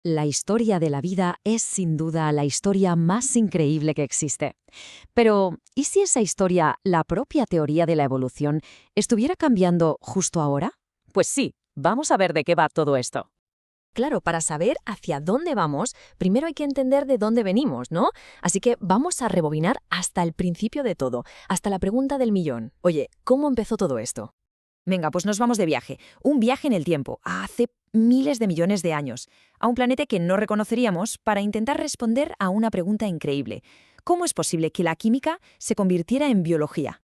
La historia de la vida es sin duda la historia más increíble que existe. Pero, ¿y si esa historia, la propia teoría de la evolución, estuviera cambiando justo ahora? Pues sí, vamos a ver de qué va todo esto. Claro, para saber hacia dónde vamos, primero hay que entender de dónde venimos, ¿no? Así que vamos a rebobinar hasta el principio de todo, hasta la pregunta del millón. Oye, ¿cómo empezó todo esto? Venga, pues nos vamos de viaje. Un viaje en el tiempo, a hace miles de millones de años, a un planeta que no reconoceríamos para intentar responder a una pregunta increíble. ¿Cómo es posible que la química se convirtiera en biología?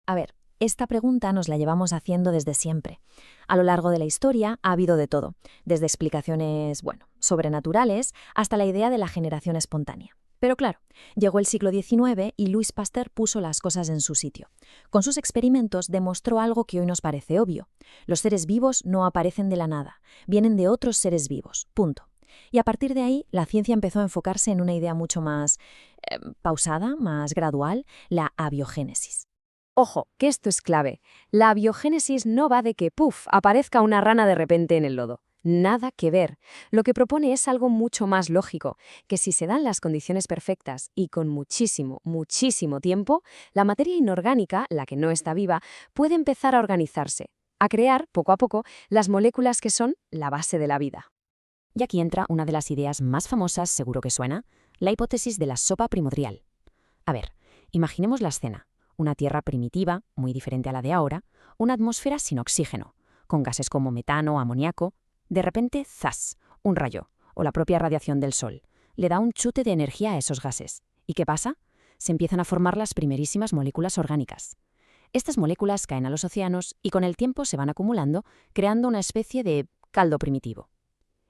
A ver, esta pregunta nos la llevamos haciendo desde siempre. A lo largo de la historia ha habido de todo, desde explicaciones, sobrenaturales, hasta la idea de la generación espontánea. Pero claro, llegó el siglo XIX y Louis Pasteur puso las cosas en su sitio. Con sus experimentos demostró algo que hoy nos parece obvio. Los seres vivos no aparecen de la nada, vienen de otros seres vivos, punto. Y a partir de ahí, la ciencia empezó a enfocarse en una idea mucho más pausada, más gradual, la abiogénesis. Ojo, que esto es clave. La biogénesis no va de que, aparezca una rana de repente en el lodo. Nada que ver. Lo que propone es algo mucho más lógico, que si se dan las condiciones perfectas y con muchísimo, muchísimo tiempo, la materia inorgánica, la que no está viva, puede empezar a organizarse, a crear, poco a poco, las moléculas que son la base de la vida. Y aquí entra una de las ideas más famosas, seguro que suena, la hipótesis de la sopa primordial. A ver, imaginemos la escena. Una Tierra primitiva, muy diferente a la de ahora, una atmósfera sin oxígeno, con gases como metano, amoníaco. De repente, ¡zas!, un rayo, o la propia radiación del Sol, le da un chute de energía a esos gases. ¿Y qué pasa? Se empiezan a formar las primerísimas moléculas orgánicas. Estas moléculas caen a los océanos y con el tiempo se van acumulando, creando una especie de caldo primitivo.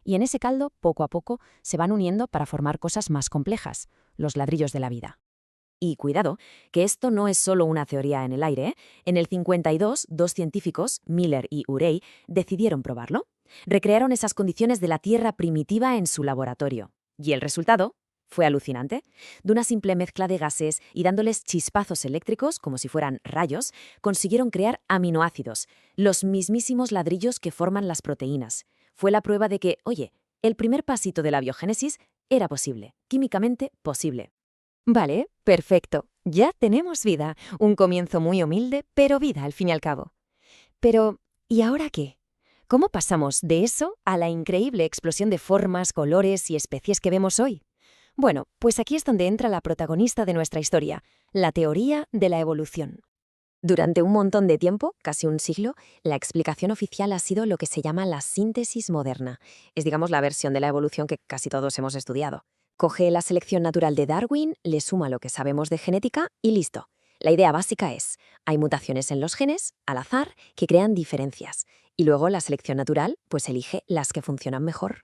Y en ese caldo, poco a poco, se van uniendo para formar cosas más complejas, los ladrillos de la vida. Y cuidado, que esto no es solo una teoría en el aire, ¿eh? En el 52, dos científicos, Miller y Urey, decidieron probarlo. Recrearon esas condiciones de la Tierra primitiva en su laboratorio. Y el resultado fue alucinante. De una simple mezcla de gases y dándoles chispazos eléctricos, como si fueran rayos, consiguieron crear aminoácidos, los mismísimos ladrillos que forman las proteínas. Fue la prueba de que, oye, el primer pasito de la biogénesis era posible, químicamente posible. Vale, perfecto. Ya tenemos vida. Un comienzo muy humilde, pero vida al fin y al cabo. Pero, ¿y ahora qué? ¿Cómo pasamos de eso a la increíble explosión de formas, colores y especies que vemos hoy? Bueno, pues aquí es donde entra la protagonista de nuestra historia, la teoría de la evolución. Durante un montón de tiempo, casi un siglo, la explicación oficial ha sido lo que se llama la síntesis moderna. Es, digamos, la versión de la evolución que casi todos hemos estudiado. Coge la selección natural de Darwin, le suma lo que sabemos de genética y listo. La idea básica es, hay mutaciones en los genes, al azar, que crean diferencias. Y luego la selección natural, pues elige las que funcionan mejor.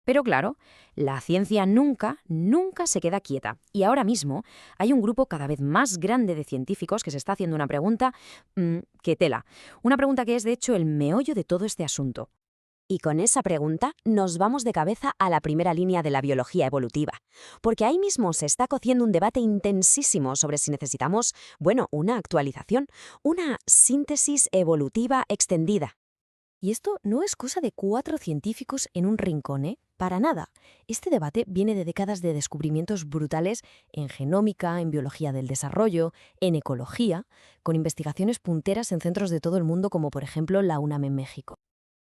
Pero claro, la ciencia nunca se queda quieta. Y ahora mismo hay un grupo cada vez más grande de científicos que se está haciendo una pregunta que tela. Una pregunta que es, de hecho, el meollo de todo este asunto. Y con esa pregunta nos vamos de cabeza a la primera línea de la biología evolutiva, porque ahí mismo se está cociendo un debate intensísimo sobre si necesitamos, una actualización, una síntesis evolutiva extendida. Y esto no es cosa de 4 científicos en un rincón, ¿eh? Para nada. Este debate viene de décadas de descubrimientos brutales en genómica, en biología del desarrollo, en ecología, con investigaciones punteras en centros de todo el mundo como por ejemplo la UNAM en México.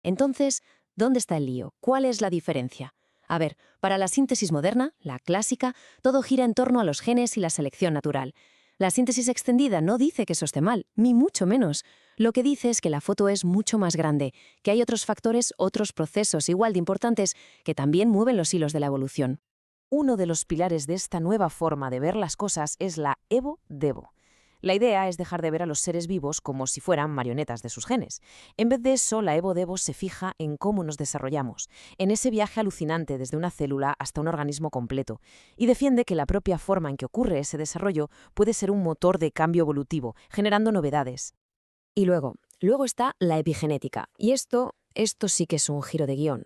Entonces, ¿dónde está el lío? ¿Cuál es la diferencia? A ver, para la síntesis moderna, la clásica, todo gira en torno a los genes y la selección natural. La síntesis extendida no dice que eso esté mal, ni mucho menos. Lo que dice es que la foto es mucho más grande, que hay otros factores, otros procesos igual de importantes que también mueven los hilos de la evolución. Uno de los pilares de esta nueva forma de ver las cosas es la evo-devo. La idea es dejar de ver a los seres vivos como si fueran marionetas de sus genes. En vez de eso, la evo-devo se fija en cómo nos desarrollamos, en ese viaje alucinante desde una célula hasta un organismo completo, y defiende que la propia forma en que ocurre ese desarrollo puede ser un motor de cambio evolutivo, generando novedades. Y luego está la epigenética, y esto esto sí que es un giro de guión.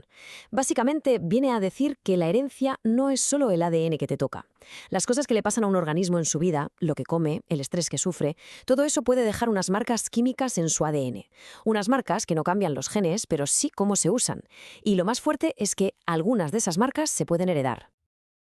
Básicamente viene a decir que la herencia no es solo el ADN que te toca. Las cosas que le pasan a un organismo en su vida, lo que come, el estrés que sufre, todo eso puede dejar unas marcas químicas en su ADN. Unas marcas que no cambian los genes, pero sí cómo se usan. Y lo más fuerte es que algunas de esas marcas se pueden heredar.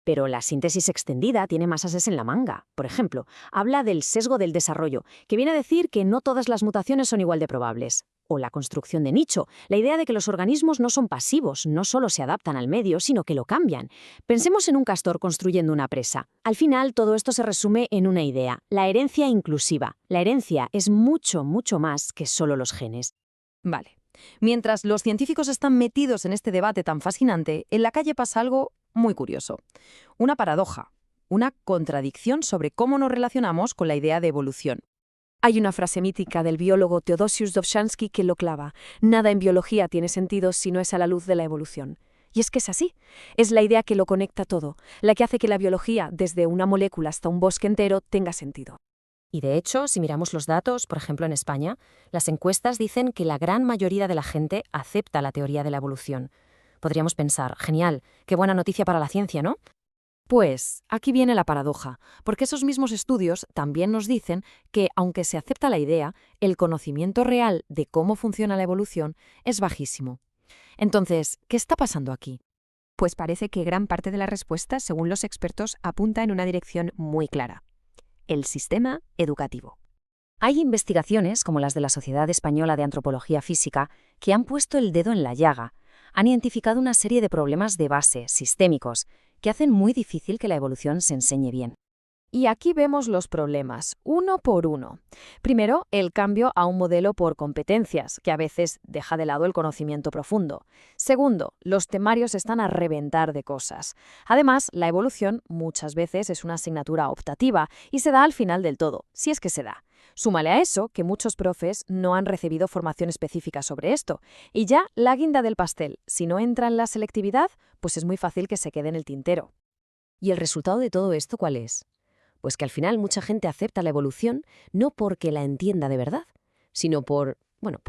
Pero la síntesis extendida tiene más ases en la manga. Por ejemplo, habla del sesgo del desarrollo, que viene a decir que no todas las mutaciones son igual de probables. O la construcción de nicho, la idea de que los organismos no son pasivos, no solo se adaptan al medio, sino que lo cambian. Pensemos en un castor construyendo una presa. Al final, todo esto se resume en una idea, la herencia inclusiva. La herencia es mucho, mucho más que solo los genes. Vale. Mientras los científicos están metidos en este debate tan fascinante, en la calle pasa algo muy curioso. Una paradoja, una contradicción sobre cómo nos relacionamos con la idea de evolución. Hay una frase mítica del biólogo Theodosius Dobzhansky que lo clava: nada en biología tiene sentido si no es a la luz de la evolución. Y es que es así. Es la idea que lo conecta todo, la que hace que la biología, desde una molécula hasta un bosque entero, tenga sentido. Y de hecho, si miramos los datos, por ejemplo en España, las encuestas dicen que la gran mayoría de la gente acepta la teoría de la evolución. Podríamos pensar, genial, qué buena noticia para la ciencia, ¿no? Pues aquí viene la paradoja, porque esos mismos estudios también nos dicen que, aunque se acepta la idea, el conocimiento real de cómo funciona la evolución es bajísimo. Entonces, ¿qué está pasando aquí? Pues parece que gran parte de la respuesta, según los expertos, apunta en una dirección muy clara: el sistema educativo. Hay investigaciones, como las de la Sociedad Española de Antropología Física, que han puesto el dedo en la llaga. Han identificado una serie de problemas de base, sistémicos, que hacen muy difícil que la evolución se enseñe bien. Y aquí vemos los problemas, uno por uno. Primero, el cambio a un modelo por competencias, que a veces deja de lado el conocimiento profundo. Segundo, los temarios están a reventar de cosas. Además, la evolución muchas veces es una asignatura optativa y se da al final del todo, si es que se da. Súmale a eso que muchos profes no han recibido formación específica sobre esto. Y ya la guinda del pastel, si no entra en la selectividad, pues es muy fácil que se quede en el tintero. ¿Y el resultado de todo esto cuál es? Pues que al final mucha gente acepta la evolución no porque la entienda de verdad, sino por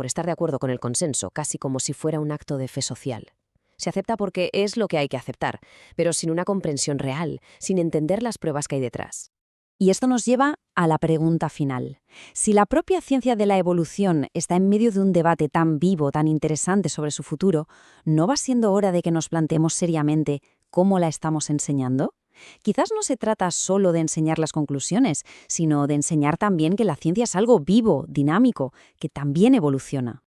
estar de acuerdo con el consenso, casi como si fuera un acto de fe social. Se acepta porque es lo que hay que aceptar, pero sin una comprensión real, sin entender las pruebas que hay detrás. Y esto nos lleva a la pregunta final. Si la propia ciencia de la evolución está en medio de un debate tan vivo, tan interesante sobre su futuro, ¿no va siendo hora de que nos planteemos seriamente cómo la estamos enseñando? Quizás no se trata solo de enseñar las conclusiones, sino de enseñar también que la ciencia es algo vivo, dinámico, que también evoluciona.